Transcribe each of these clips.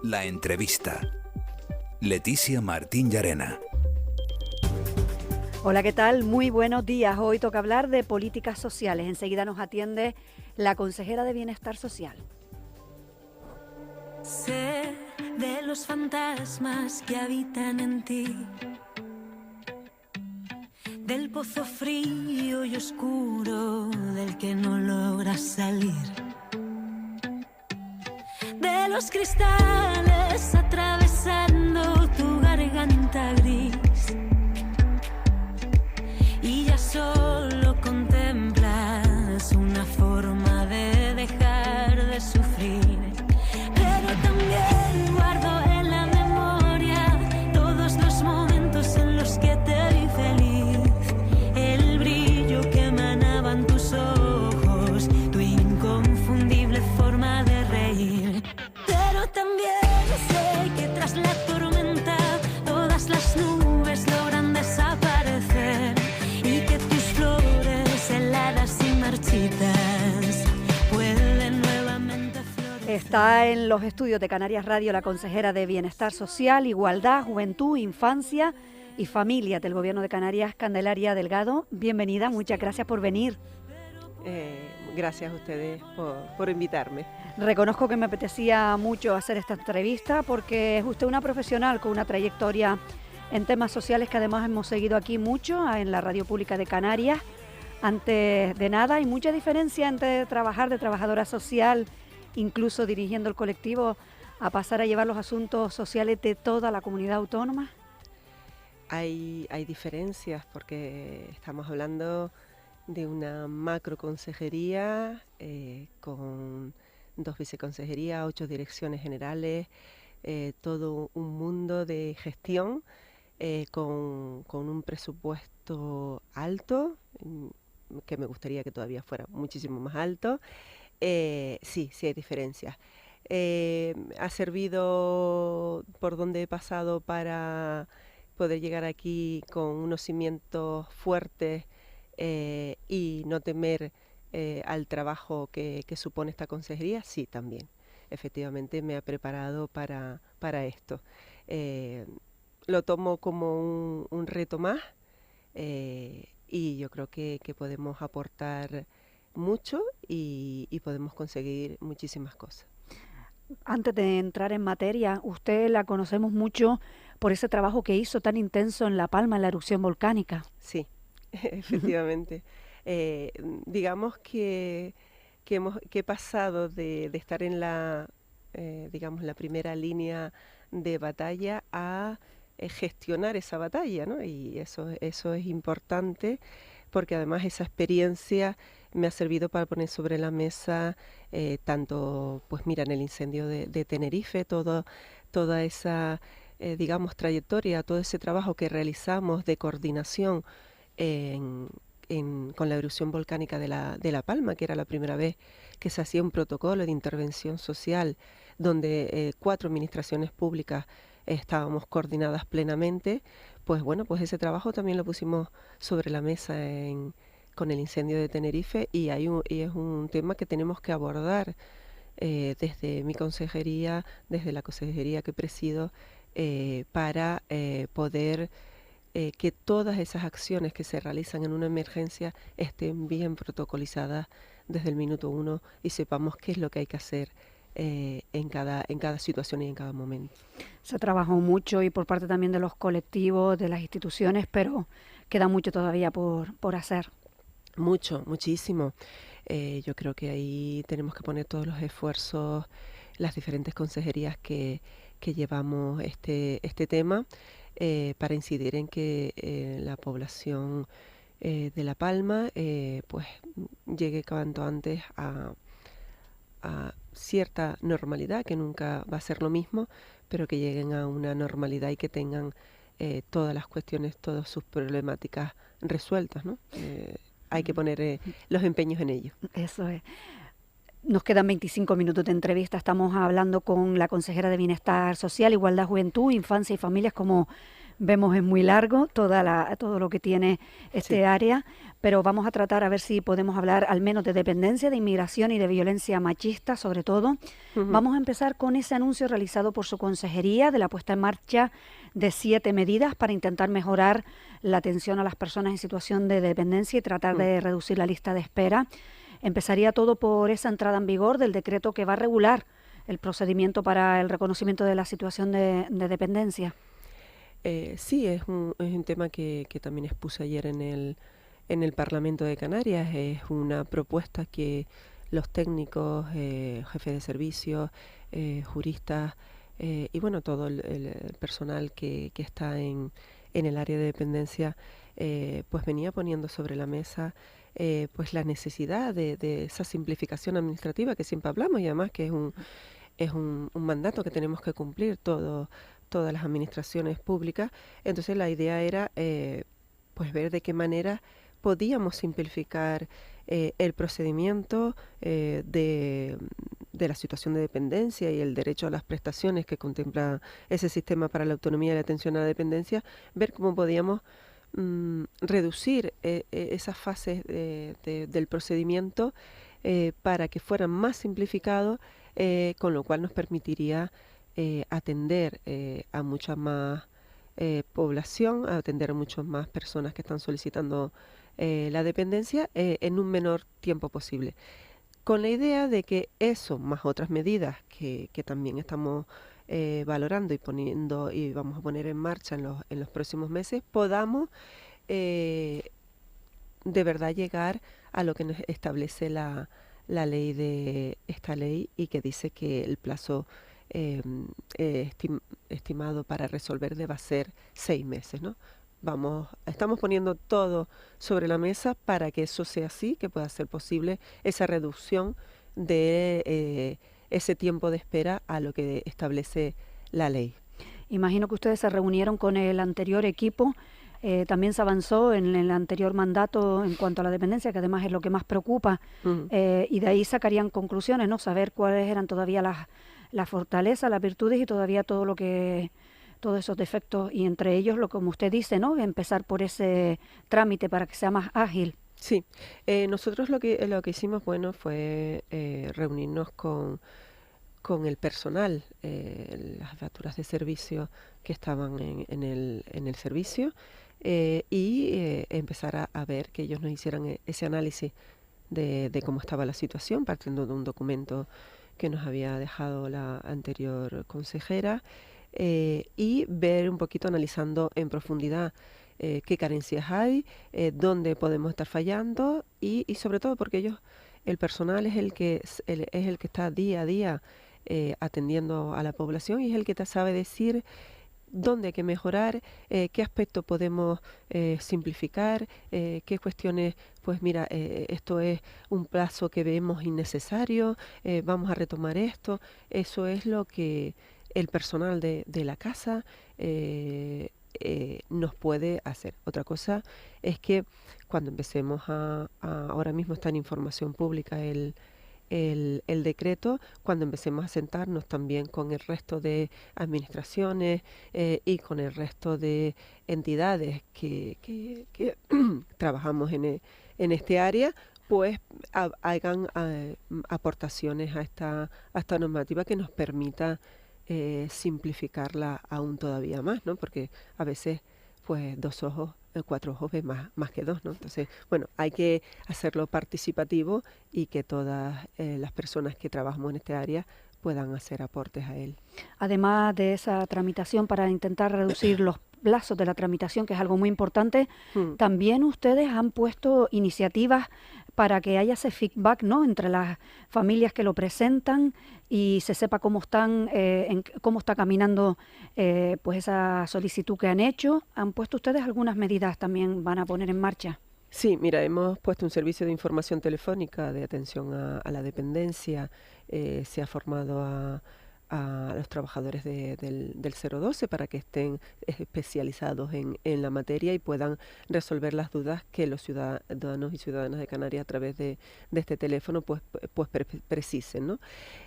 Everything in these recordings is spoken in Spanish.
La entrevista. Leticia Martín Llarena. Hola, ¿qué tal? Muy buenos días. Hoy toca hablar de políticas sociales. Enseguida nos atiende la consejera de Bienestar Social. Sé de los fantasmas que habitan en ti, del pozo frío y oscuro del que no logras salir, de los cristales atravesando tu garganta gris, y ya solo contemplas una forma de dejar de sufrir. Pero también guardo en la memoria todos los momentos en los que te vi feliz, el brillo que emanaban tus ojos, tu inconfundible forma de reír. Pero también sé que tras la tormenta todas las nubes logran desaparecer y que tus flores heladas y marchitas pueden nuevamente florecer. Está en los estudios de Canarias Radio la consejera de Bienestar Social, Igualdad, Juventud, Infancia y Familia del Gobierno de Canarias, Candelaria Delgado. Bienvenida, muchas gracias por venir. Gracias a ustedes por invitarme. Reconozco que me apetecía mucho hacer esta entrevista porque es usted una profesional con una trayectoria en temas sociales que además hemos seguido aquí mucho en la Radio Pública de Canarias. Antes de nada, hay mucha diferencia entre trabajar de trabajadora social, incluso dirigiendo el colectivo, a pasar a llevar los asuntos sociales de toda la comunidad autónoma. Hay diferencias porque estamos hablando de una macroconsejería con 2 viceconsejerías, 8 direcciones generales, todo un mundo de gestión con un presupuesto alto, que me gustaría que todavía fuera muchísimo más alto. Sí hay diferencias. Ha servido por donde he pasado para poder llegar aquí con unos cimientos fuertes y no temer al trabajo que supone esta consejería. Sí, también. Efectivamente me ha preparado para esto. Lo tomo como un reto más y yo creo que podemos aportar mucho y podemos conseguir muchísimas cosas. Antes de entrar en materia, usted la conocemos mucho por ese trabajo que hizo tan intenso en La Palma, en la erupción volcánica. Sí, efectivamente. Digamos que he pasado de estar en la primera línea de batalla a gestionar esa batalla, ¿no? Y eso es importante porque además esa experiencia me ha servido para poner sobre la mesa tanto, pues mira, en el incendio de Tenerife, toda esa, trayectoria, todo ese trabajo que realizamos de coordinación con la erupción volcánica de La Palma, que era la primera vez que se hacía un protocolo de intervención social donde 4 administraciones públicas estábamos coordinadas plenamente. Pues bueno, pues ese trabajo también lo pusimos sobre la mesa con el incendio de Tenerife y es un tema que tenemos que abordar desde mi consejería, desde la consejería que presido, para poder que todas esas acciones que se realizan en una emergencia estén bien protocolizadas desde el minuto 1 y sepamos qué es lo que hay que hacer en cada situación y en cada momento. Se trabajó mucho y por parte también de los colectivos, de las instituciones, pero queda mucho todavía por hacer. Muchísimo. Yo creo que ahí tenemos que poner todos los esfuerzos, las diferentes consejerías que llevamos este tema para incidir en que la población de La Palma pues llegue cuanto antes a cierta normalidad, que nunca va a ser lo mismo, pero que lleguen a una normalidad y que tengan todas las cuestiones, todas sus problemáticas resueltas, ¿no? Hay que poner los empeños en ello. Eso es. Nos quedan 25 minutos de entrevista. Estamos hablando con la consejera de Bienestar Social, Igualdad, Juventud, Infancia y Familias, como vemos es muy largo, todo lo que tiene este Sí. área, pero vamos a tratar a ver si podemos hablar al menos de dependencia, de inmigración y de violencia machista, sobre todo. Ujú. Vamos a empezar con ese anuncio realizado por su consejería de la puesta en marcha de 7 medidas para intentar mejorar la atención a las personas en situación de dependencia y tratar Mm. de reducir la lista de espera. Empezaría todo por esa entrada en vigor del decreto que va a regular el procedimiento para el reconocimiento de la situación de dependencia. Sí, es un tema que también expuse ayer en el Parlamento de Canarias. Es una propuesta que los técnicos, jefes de servicios, juristas y bueno, todo el personal que está en el área de dependencia, pues venía poniendo sobre la mesa pues la necesidad de esa simplificación administrativa que siempre hablamos y además que es un mandato que tenemos que cumplir todas las administraciones públicas. Entonces la idea era pues ver de qué manera podíamos simplificar el procedimiento de la situación de dependencia y el derecho a las prestaciones que contempla ese sistema para la autonomía y la atención a la dependencia, ver cómo podíamos reducir esas fases del procedimiento para que fueran más simplificados, con lo cual nos permitiría atender a mucha más población, a atender a muchas más personas que están solicitando la dependencia en un menor tiempo posible. Con la idea de que eso, más otras medidas que también estamos valorando y poniendo y vamos a poner en marcha en los próximos meses, podamos de verdad llegar a lo que nos establece la ley de esta ley y que dice que el plazo estimado para resolver deba ser 6 meses, ¿no? Estamos poniendo todo sobre la mesa para que eso sea así, que pueda ser posible esa reducción de ese tiempo de espera a lo que establece la ley. Imagino que ustedes se reunieron con el anterior equipo. También se avanzó en el anterior mandato en cuanto a la dependencia, que además es lo que más preocupa, Mm. y de ahí sacarían conclusiones, ¿no? Saber cuáles eran todavía las fortalezas, las virtudes y todavía todos esos defectos, y entre ellos, como usted dice, ¿no? Empezar por ese trámite para que sea más ágil. Sí, nosotros lo que hicimos, bueno, fue reunirnos con el personal, las jefaturas de servicio que estaban en el servicio y empezar a ver que ellos nos hicieran ese análisis de cómo estaba la situación, partiendo de un documento que nos había dejado la anterior consejera y ver un poquito, analizando en profundidad qué carencias hay, dónde podemos estar fallando y sobre todo porque el personal es es el que está día a día atendiendo a la población y es el que te sabe decir dónde hay que mejorar, qué aspectos podemos simplificar, qué cuestiones, pues mira, esto es un plazo que vemos innecesario, vamos a retomar esto. Eso es lo que el personal de la casa nos puede hacer. Otra cosa es que cuando empecemos ahora mismo está en información pública el decreto, cuando empecemos a sentarnos también con el resto de administraciones y con el resto de entidades que trabajamos en este área, pues hagan aportaciones a esta normativa que nos permita simplificarla aún todavía más, ¿no? Porque a veces, pues, 2 ojos, 4 ojos ven más que 2, ¿no? Entonces, bueno, hay que hacerlo participativo y que todas las personas que trabajamos en este área puedan hacer aportes a él. Además de esa tramitación para intentar reducir los plazos de la tramitación, que es algo muy importante, Mm. también ustedes han puesto iniciativas para que haya ese feedback, ¿no?, entre las familias que lo presentan y se sepa cómo cómo está caminando pues esa solicitud que han hecho. ¿Han puesto ustedes algunas medidas también van a poner en marcha? Sí, mira, hemos puesto un servicio de información telefónica de atención a la dependencia. Se ha formado a los trabajadores del 012 para que estén especializados en la materia y puedan resolver las dudas que los ciudadanos y ciudadanas de Canarias a través de este teléfono pues precisen, ¿no?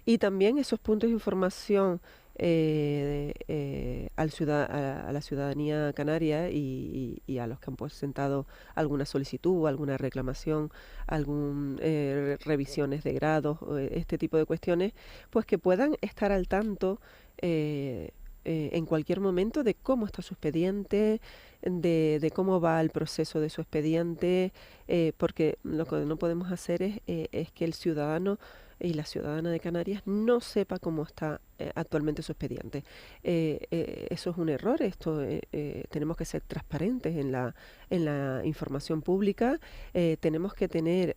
Y también esos puntos de información a la ciudadanía canaria y a los que han presentado alguna solicitud, alguna reclamación, revisiones de grados, este tipo de cuestiones, pues que puedan estar al tanto en cualquier momento de cómo está su expediente, de cómo va el proceso de su expediente, porque lo que no podemos hacer es que el ciudadano y la ciudadana de Canarias no sepa cómo está actualmente su expediente. Eso es un error. Tenemos que ser transparentes en la información pública. Tenemos que tener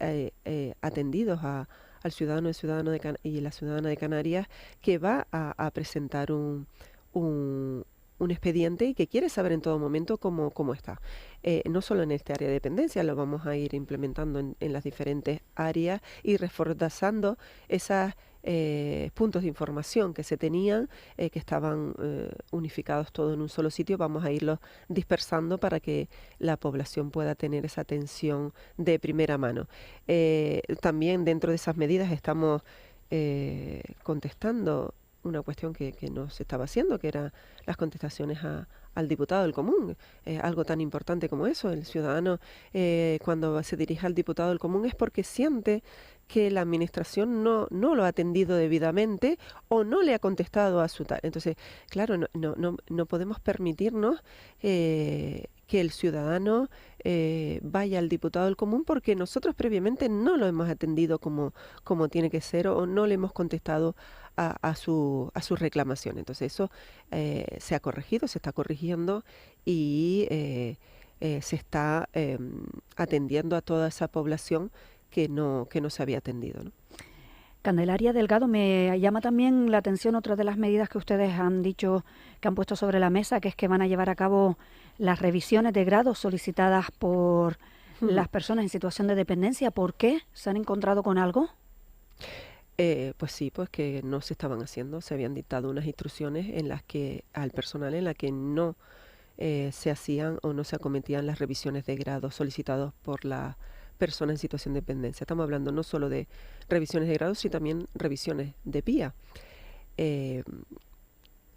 atendidos al ciudadano y la ciudadana de Canarias que va a presentar un expediente y que quiere saber en todo momento cómo está. No solo en este área de dependencia, lo vamos a ir implementando en las diferentes áreas y reforzando esos puntos de información que se tenían, que estaban unificados todos en un solo sitio. Vamos a irlos dispersando para que la población pueda tener esa atención de primera mano. También dentro de esas medidas estamos contestando una cuestión que no se estaba haciendo, que eran las contestaciones al diputado del común. Algo tan importante como eso. El ciudadano, cuando se dirige al diputado del común, es porque siente que la administración no lo ha atendido debidamente o no le ha contestado a su tal. Entonces, claro, no podemos permitirnos que el ciudadano vaya al diputado del común porque nosotros previamente no lo hemos atendido como tiene que ser o no le hemos contestado a su reclamación. Entonces eso se ha corregido, se está corrigiendo y se está atendiendo a toda esa población que no se había atendido, ¿no? Candelaria Delgado, me llama también la atención otra de las medidas que ustedes han dicho, que han puesto sobre la mesa, que es que van a llevar a cabo las revisiones de grado solicitadas por las personas en situación de dependencia. ¿Por qué? ¿Se han encontrado con algo? Pues sí, pues que no se estaban haciendo. Se habían dictado unas instrucciones en las que al personal en la que no se hacían o no se acometían las revisiones de grado solicitados por la persona en situación de dependencia. Estamos hablando no solo de revisiones de grado, sino también revisiones de PIA.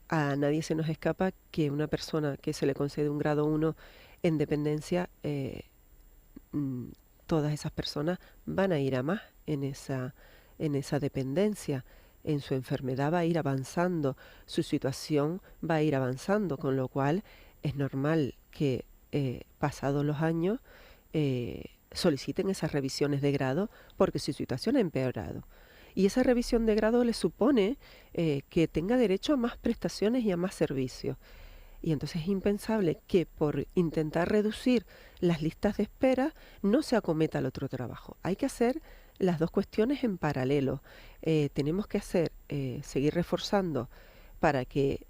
A nadie se nos escapa que una persona que se le concede un grado 1 en dependencia, todas esas personas van a ir a más en esa dependencia. En su enfermedad va a ir avanzando, su situación va a ir avanzando, con lo cual es normal que pasados los años soliciten esas revisiones de grado porque su situación ha empeorado. Y esa revisión de grado le supone que tenga derecho a más prestaciones y a más servicios. Y entonces es impensable que por intentar reducir las listas de espera no se acometa el otro trabajo. Hay que hacer las dos cuestiones en paralelo. Tenemos que seguir reforzando para que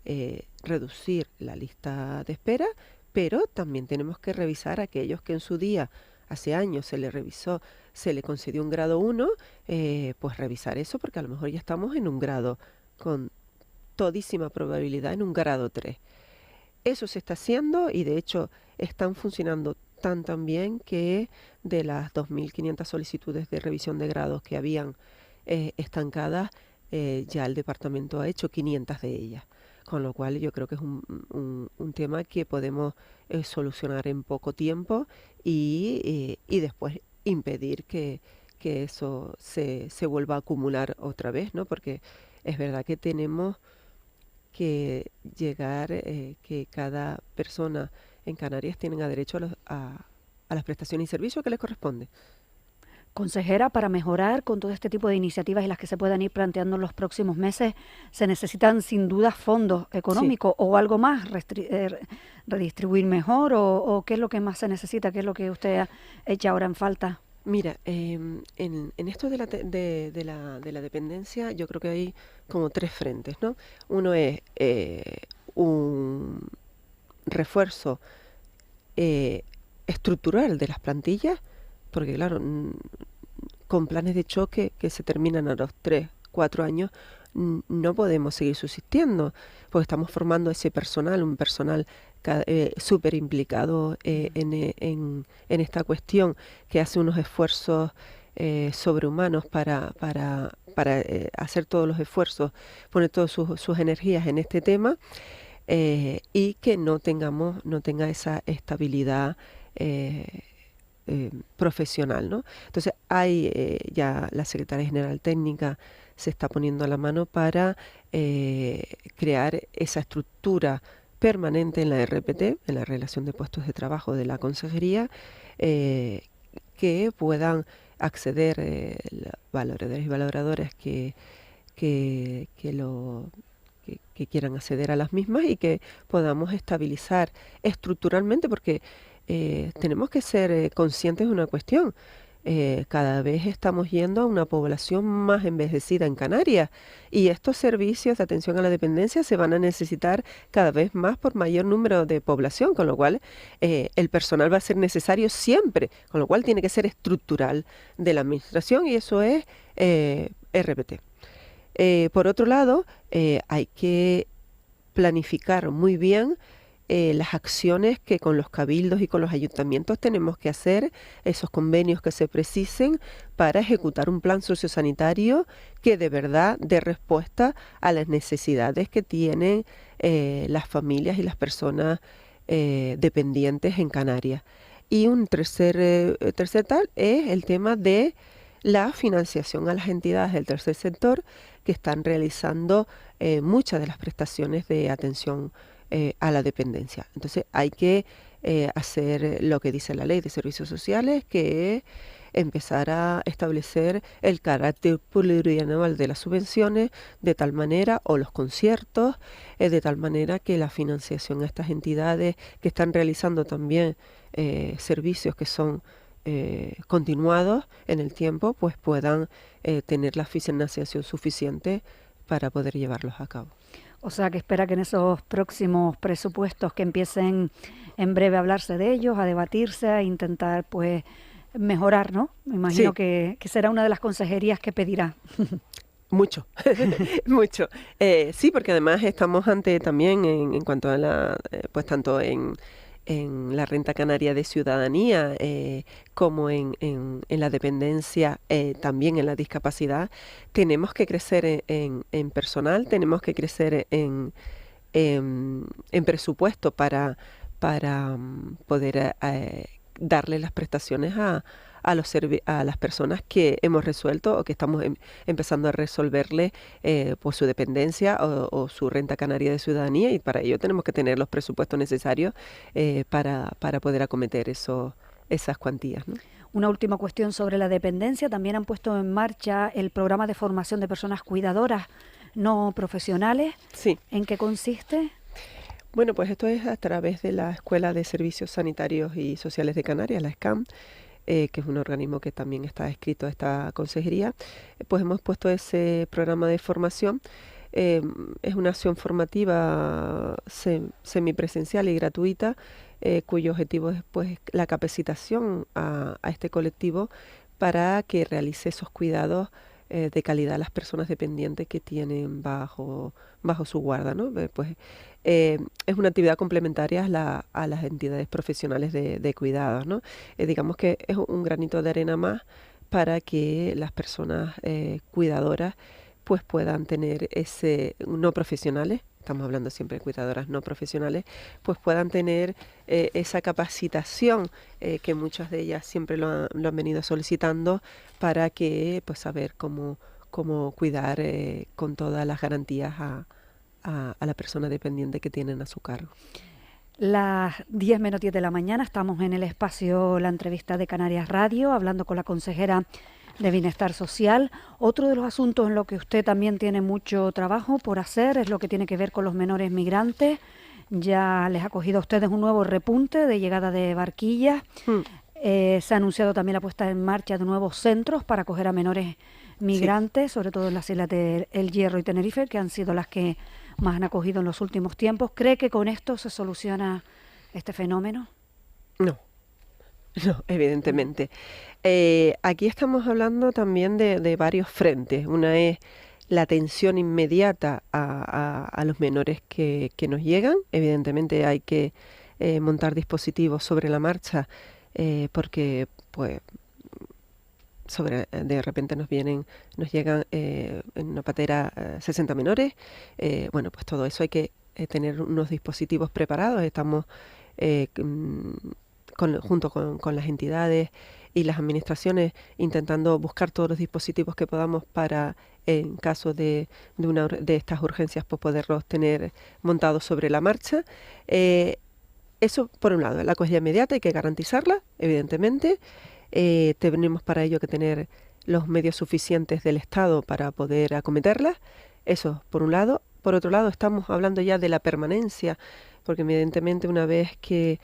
reducir la lista de espera, pero también tenemos que revisar a aquellos que en su día, hace años, se le revisó, se le concedió un grado 1, pues revisar eso, porque a lo mejor ya estamos en un grado, con todísima probabilidad, en un grado 3. Eso se está haciendo y de hecho están funcionando tan bien que de las 2.500 solicitudes de revisión de grados que habían estancadas, ya el departamento ha hecho 500 de ellas. Con lo cual yo creo que es un tema que podemos solucionar en poco tiempo y después impedir que eso se vuelva a acumular otra vez, ¿no? Porque es verdad que tenemos que llegar, que cada persona en Canarias tenga derecho a las prestaciones y servicios que les corresponde. Consejera, para mejorar con todo este tipo de iniciativas y las que se puedan ir planteando en los próximos meses, se necesitan sin duda fondos económicos, sí, o algo más, redistribuir mejor, o qué es lo que más se necesita, qué es lo que usted echa ahora en falta. Mira, en esto de la dependencia yo creo que hay como 3 frentes, ¿no? Uno es un refuerzo estructural de las plantillas, porque claro, con planes de choque que se terminan a los 3, 4 años, no podemos seguir subsistiendo, porque estamos formando ese personal, un personal súper implicado en esta cuestión, que hace unos esfuerzos sobrehumanos para hacer todos los esfuerzos, poner todas sus energías en este tema, y que no tenga esa estabilidad profesional, ¿no? Entonces ya la Secretaria General Técnica se está poniendo a la mano para crear esa estructura permanente en la RPT, en la Relación de Puestos de Trabajo de la Consejería, que puedan acceder valoradores y valoradoras que quieran acceder a las mismas, y que podamos estabilizar estructuralmente, porque tenemos que ser conscientes de una cuestión. Cada vez estamos yendo a una población más envejecida en Canarias, y estos servicios de atención a la dependencia se van a necesitar cada vez más por mayor número de población, con lo cual el personal va a ser necesario siempre, con lo cual tiene que ser estructural de la administración, y eso es RPT. Por otro lado, hay que planificar muy bien las acciones que con los cabildos y con los ayuntamientos tenemos que hacer, esos convenios que se precisen para ejecutar un plan sociosanitario que de verdad dé respuesta a las necesidades que tienen las familias y las personas dependientes en Canarias. Y un tercer tal es el tema de la financiación a las entidades del tercer sector que están realizando muchas de las prestaciones de atención a la dependencia. Entonces hay que hacer lo que dice la Ley de Servicios Sociales, que es empezar a establecer el carácter plurianual de las subvenciones de tal manera, o los conciertos, de tal manera que la financiación a estas entidades que están realizando también servicios que son continuados en el tiempo, pues puedan tener la financiación suficiente para poder llevarlos a cabo. O sea, que espera que en esos próximos presupuestos que empiecen en breve a hablarse de ellos, a debatirse, a intentar pues mejorar, ¿no? Me imagino Sí. que será una de las consejerías que pedirá. Mucho, mucho. Sí, porque además estamos ante también en cuanto a la, pues tanto en la renta canaria de ciudadanía, como en la dependencia, también en la discapacidad, tenemos que crecer en personal, tenemos que crecer en presupuesto para poder darle las prestaciones a las personas que hemos resuelto o que estamos empezando a resolverle por su dependencia o su renta canaria de ciudadanía, y para ello tenemos que tener los presupuestos necesarios para poder acometer esas cuantías, ¿no? Una última cuestión sobre la dependencia. También han puesto en marcha el programa de formación de personas cuidadoras no profesionales. Sí. ¿En qué consiste? Bueno, pues esto es a través de la Escuela de Servicios Sanitarios y Sociales de Canarias, la SCAM, que es un organismo que también está adscrito a esta consejería. Pues hemos puesto ese programa de formación. Es una acción formativa semipresencial y gratuita, cuyo objetivo es pues la capacitación a este colectivo para que realice esos cuidados de calidad a las personas dependientes que tienen bajo su guarda, ¿no? Es una actividad complementaria a las entidades profesionales de cuidados, ¿no? Digamos que es un granito de arena más para que las personas cuidadoras pues puedan tener no profesionales, estamos hablando siempre de cuidadoras no profesionales, pues puedan tener esa capacitación que muchas de ellas siempre lo han venido solicitando, para que pues saber cómo cuidar con todas las garantías a la persona dependiente que tienen a su cargo. Las 10 menos 10 de la mañana estamos en el espacio La Entrevista de Canarias Radio, hablando con la consejera de Bienestar Social. Otro de los asuntos en los que usted también tiene mucho trabajo por hacer es lo que tiene que ver con los menores migrantes. Ya les ha cogido a ustedes un nuevo repunte de llegada de barquillas. Se ha anunciado también la puesta en marcha de nuevos centros para acoger a menores migrantes, sí, sobre todo en las islas de El Hierro y Tenerife, que han sido las que más han acogido en los últimos tiempos. ¿Cree que con esto se soluciona este fenómeno? No, evidentemente. Aquí estamos hablando también de varios frentes. Una es la atención inmediata a los menores que nos llegan. Evidentemente hay que montar dispositivos sobre la marcha, porque pues de repente nos llegan en una patera 60 menores. Bueno, pues todo eso hay que tener unos dispositivos preparados. Estamos junto con las entidades y las administraciones intentando buscar todos los dispositivos que podamos para, en caso de estas urgencias, pues poderlos tener montados sobre la marcha. Eso por un lado, la acogida inmediata hay que garantizarla, evidentemente. Tenemos para ello que tener los medios suficientes del Estado para poder acometerla. Eso por un lado. Por otro lado, estamos hablando ya de la permanencia, porque evidentemente una vez que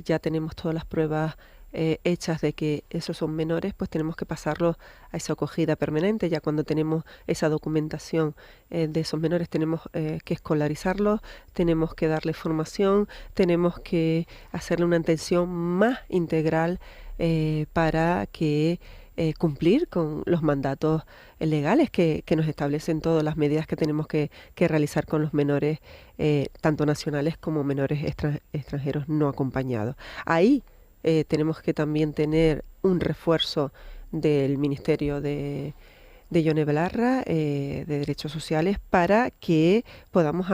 ya tenemos todas las pruebas hechas de que esos son menores, pues tenemos que pasarlos a esa acogida permanente. Ya cuando tenemos esa documentación de esos menores, tenemos que escolarizarlos, tenemos que darle formación, tenemos que hacerle una atención más integral para que cumplir con los mandatos legales que nos establecen todas las medidas que tenemos que realizar con los menores, tanto nacionales como menores extranjeros no acompañados. Ahí tenemos que también tener un refuerzo del Ministerio de Yone Belarra, de Derechos Sociales, para que podamos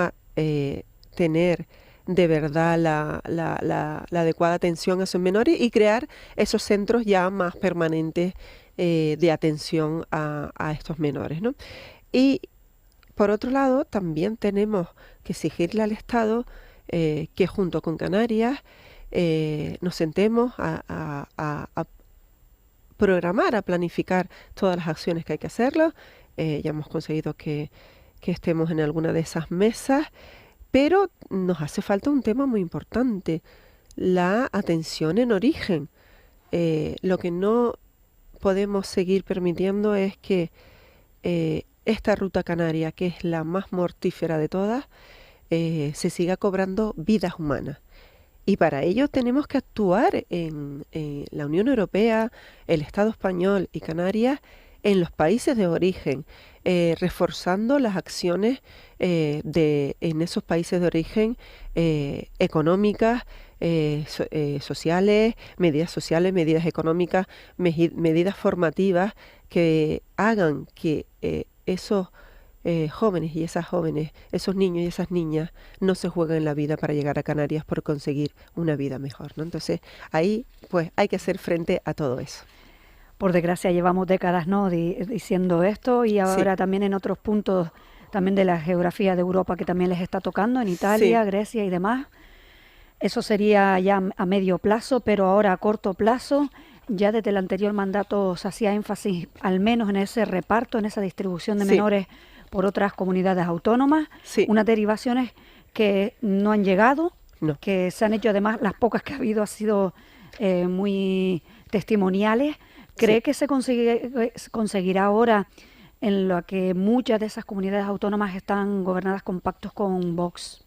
tener de verdad la adecuada atención a esos menores y crear esos centros ya más permanentes de atención a estos menores, ¿no? Y por otro lado, también tenemos que exigirle al Estado que junto con Canarias nos sentemos a programar, a planificar todas las acciones que hay que hacerlo. Ya hemos conseguido que estemos en alguna de esas mesas, pero nos hace falta un tema muy importante, la atención en origen. Lo que no podemos seguir permitiendo es que esta ruta canaria, que es la más mortífera de todas, se siga cobrando vidas humanas. Y para ello tenemos que actuar en la Unión Europea, el Estado español y Canarias, en los países de origen, reforzando las acciones en esos países de origen económicas, sociales, medidas económicas, medidas formativas que hagan que esos jóvenes y esas jóvenes, esos niños y esas niñas no se jueguen la vida para llegar a Canarias por conseguir una vida mejor, ¿no? Entonces ahí pues hay que hacer frente a todo eso. Por desgracia llevamos décadas, ¿no?, diciendo esto, y ahora sí, también en otros puntos también de la geografía de Europa que también les está tocando, en Italia, sí, Grecia y demás. Eso sería ya a medio plazo, pero ahora a corto plazo, ya desde el anterior mandato se hacía énfasis al menos en ese reparto, en esa distribución de menores por otras comunidades autónomas, unas derivaciones que no han llegado, que se han hecho, además las pocas que ha habido han sido muy testimoniales. ¿Cree que se conseguirá ahora, en lo que muchas de esas comunidades autónomas están gobernadas con pactos con Vox?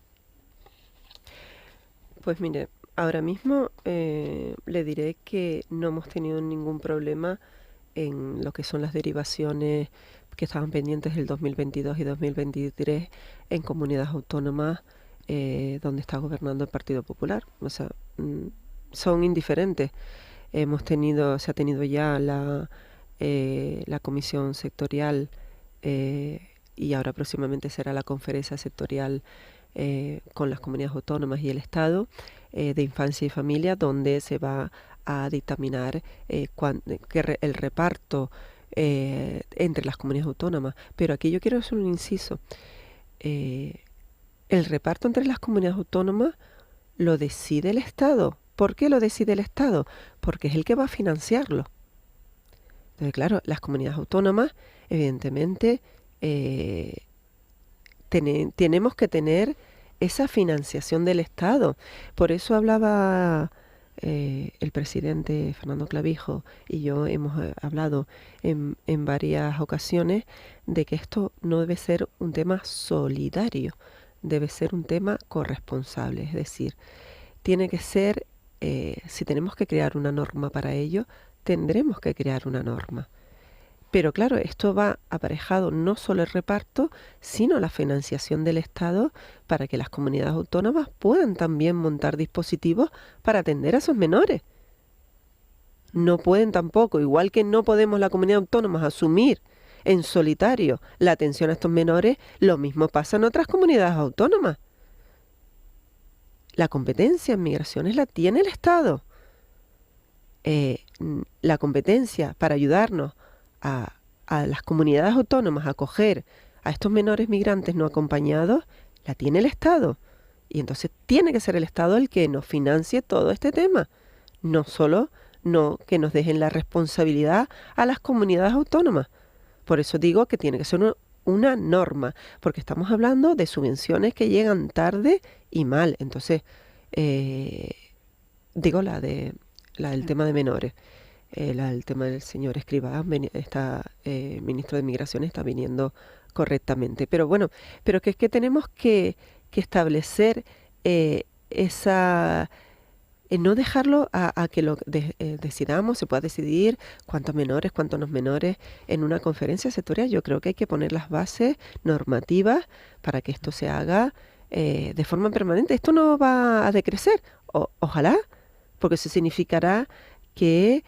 Pues mire, ahora mismo le diré que no hemos tenido ningún problema en lo que son las derivaciones que estaban pendientes del 2022 y 2023 en comunidades autónomas donde está gobernando el Partido Popular. O sea, son indiferentes. Se ha tenido ya la comisión sectorial y ahora próximamente será la conferencia sectorial con las comunidades autónomas y el Estado de Infancia y Familia, donde se va a dictaminar el reparto entre las comunidades autónomas. Pero aquí yo quiero hacer un inciso. El reparto entre las comunidades autónomas lo decide el Estado. ¿Por qué lo decide el Estado? Porque es el que va a financiarlo. Entonces, claro, las comunidades autónomas, evidentemente, tenemos que tener esa financiación del Estado. Por eso hablaba el presidente Fernando Clavijo y yo hemos hablado en varias ocasiones de que esto no debe ser un tema solidario, debe ser un tema corresponsable. Es decir, tiene que ser, si tenemos que crear una norma para ello, tendremos que crear una norma. Pero claro, esto va aparejado no solo el reparto, sino la financiación del Estado para que las comunidades autónomas puedan también montar dispositivos para atender a esos menores. No pueden tampoco, igual que no podemos la comunidad autónoma asumir en solitario la atención a estos menores, lo mismo pasa en otras comunidades autónomas. La competencia en migraciones la tiene el Estado. La competencia para ayudarnos a las comunidades autónomas a acoger a estos menores migrantes no acompañados, la tiene el Estado. Y entonces tiene que ser el Estado el que nos financie todo este tema. No solo que nos dejen la responsabilidad a las comunidades autónomas. Por eso digo que tiene que ser una norma, porque estamos hablando de subvenciones que llegan tarde y mal. Entonces, digo la del tema de menores. El tema del señor Escrivá, ministro de Migraciones, está viniendo correctamente. Pero bueno, pero que es que tenemos que establecer no dejarlo a que lo decidamos, se pueda decidir cuántos menores, cuántos no menores en una conferencia sectorial. Yo creo que hay que poner las bases normativas para que esto se haga de forma permanente. Esto no va a decrecer, ojalá, porque eso significará que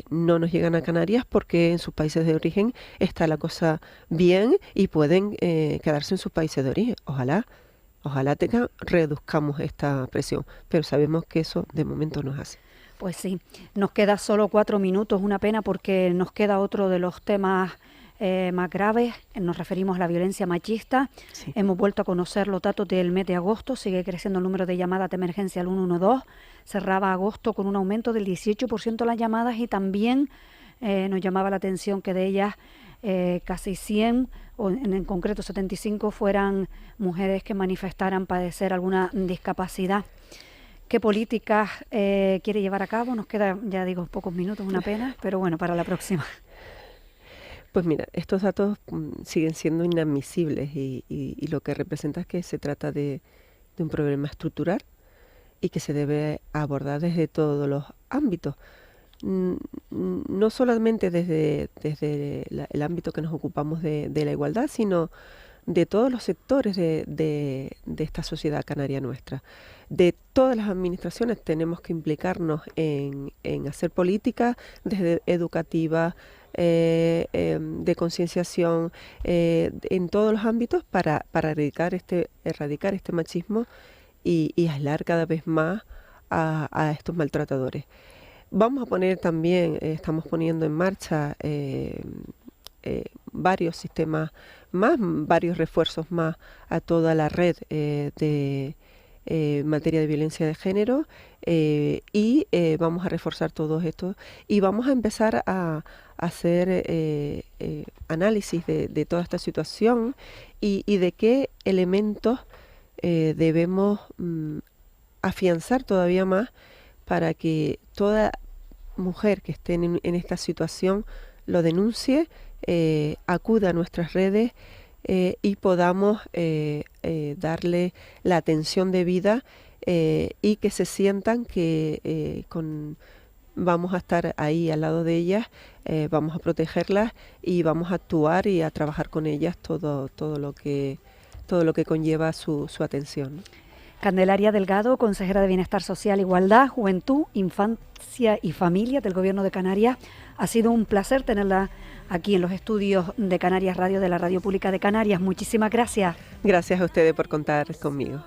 no nos llegan a Canarias porque en sus países de origen está la cosa bien y pueden quedarse en sus países de origen. Ojalá reduzcamos esta presión, pero sabemos que eso de momento no es así. Pues sí, nos queda solo 4 minutos, una pena porque nos queda otro de los temas más graves. Nos referimos a la violencia machista. Sí. Hemos vuelto a conocer los datos del mes de agosto, sigue creciendo el número de llamadas de emergencia al 112, cerraba agosto con un aumento del 18% de las llamadas y también nos llamaba la atención que de ellas casi 100, o en concreto 75, fueran mujeres que manifestaran padecer alguna discapacidad. ¿Qué políticas quiere llevar a cabo? Nos queda, ya digo, pocos minutos, una pena, pero bueno, para la próxima. Pues mira, estos datos siguen siendo inadmisibles y lo que representa es que se trata de un problema estructural y que se debe abordar desde todos los ámbitos. No solamente desde el ámbito que nos ocupamos de la igualdad, sino de todos los sectores de esta sociedad canaria nuestra. De todas las administraciones tenemos que implicarnos en hacer políticas desde educativas, de concienciación, en todos los ámbitos para erradicar este machismo y aislar cada vez más a estos maltratadores. Vamos a poner también, estamos poniendo en marcha varios sistemas más, varios refuerzos más a toda la red de materia de violencia de género y vamos a reforzar todo esto y vamos a empezar a hacer análisis de toda esta situación y de qué elementos debemos afianzar todavía más para que toda mujer que esté en esta situación lo denuncie, acuda a nuestras redes y podamos darle la atención debida y que se sientan que vamos a estar ahí al lado de ellas, vamos a protegerlas y vamos a actuar y a trabajar con ellas todo lo que conlleva su atención, ¿no? Candelaria Delgado, consejera de Bienestar Social, Igualdad, Juventud, Infancia y Familia del Gobierno de Canarias. Ha sido un placer tenerla aquí en los estudios de Canarias Radio, de la Radio Pública de Canarias. Muchísimas gracias. Gracias a ustedes por contar conmigo.